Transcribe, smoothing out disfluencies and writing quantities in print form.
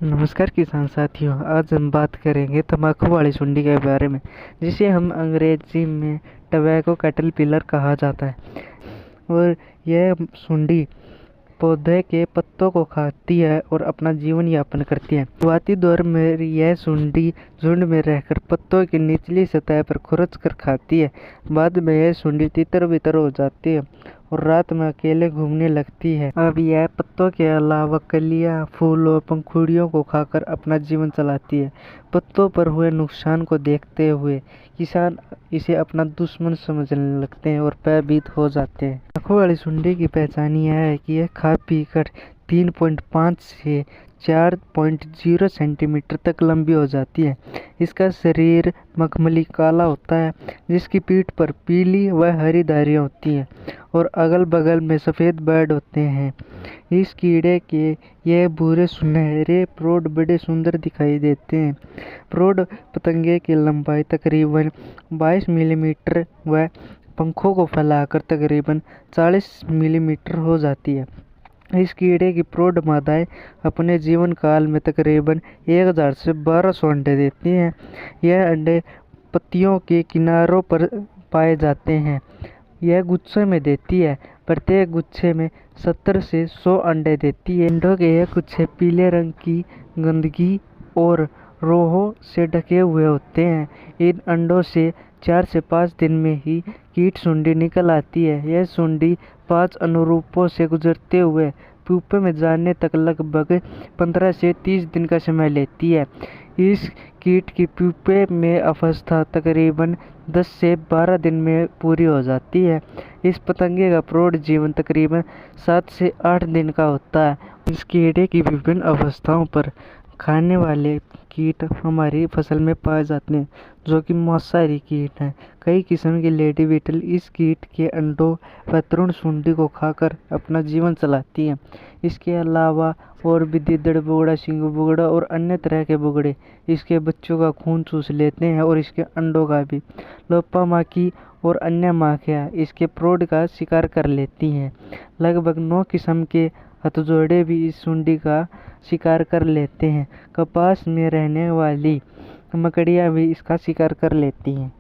नमस्कार किसान साथियों। आज हम बात करेंगे तंबाकू वाली सुंडी के बारे में, जिसे हम अंग्रेजी में टबैको कैटरपिलर कहा जाता है। और यह सुंडी पौधे के पत्तों को खाती है और अपना जीवन यापन करती है। शुरुआती दौर में यह सुंडी झुंड में रहकर पत्तों की निचली सतह पर खुरच कर खाती है। बाद में यह सुंडी तितर बितर हो जाती है और रात में अकेले घूमने लगती है। अब यह पत्तों के अलावा कलियां, फूल और पंखुड़ियों को खाकर अपना जीवन चलाती है। पत्तों पर हुए नुकसान को देखते हुए किसान इसे अपना दुश्मन समझने लगते हैं और भयभीत हो जाते हैं। तंबाकू वाली सुंडी की पहचान यह है कि यह खा पी कर 3.5 से 4.0 सेंटीमीटर तक लंबी हो जाती है। इसका शरीर मखमली काला होता है, जिसकी पीठ पर पीली व हरी धारियाँ होती हैं और अगल बगल में सफ़ेद बैंड होते हैं। इस कीड़े के यह भूरे सुनहरे प्रोड बड़े सुंदर दिखाई देते हैं। प्रोड पतंगे की लंबाई तकरीबन 22 मिलीमीटर व पंखों को फैलाकर तकरीबन 40 मिलीमीटर हो जाती है। इस कीड़े की प्रौढ़ मादाएं अपने जीवन काल में तकरीबन 1000 से 1200 अंडे देती हैं। यह अंडे पत्तियों के किनारों पर पाए जाते हैं। यह गुच्छे में देती है। प्रत्येक गुच्छे में 70 से 100 अंडे देती है। अंडों के यह गुच्छे पीले रंग की गंदगी और रोहों से ढके हुए होते हैं। इन अंडों से 4 से 5 दिन में ही कीट सुंडी निकल आती है। यह सुंडी 5 अनुरूपों से गुजरते हुए प्यूपे में जाने तक लगभग 15 से 30 दिन का समय लेती है। इस कीट की प्यूपे में अवस्था तकरीबन 10 से 12 दिन में पूरी हो जाती है। इस पतंगे का प्रौढ़ जीवन तकरीबन 7 से 8 दिन का होता है। इस कीड़े की विभिन्न अवस्थाओं पर खाने वाले कीट हमारी फसल में पाए जाते हैं, जो कि मांसाहारी कीट हैं। कई किस्म की लेडी बीटल इस कीट के अंडों व तरुण सुंडी को खाकर अपना जीवन चलाती हैं। इसके अलावा और भी दीदड़ बुगड़ा, सींग बुगड़ा और अन्य तरह के बुगड़े इसके बच्चों का खून चूस लेते हैं और इसके अंडों का भी। लोप्पा माखी और अन्य माखियाँ इसके प्रौढ़ का शिकार कर लेती हैं। लगभग 9 किस्म के हथौड़े भी इस सुंडी का शिकार कर लेते हैं। कपास में रहने वाली मकड़ियाँ भी इसका शिकार कर लेती हैं।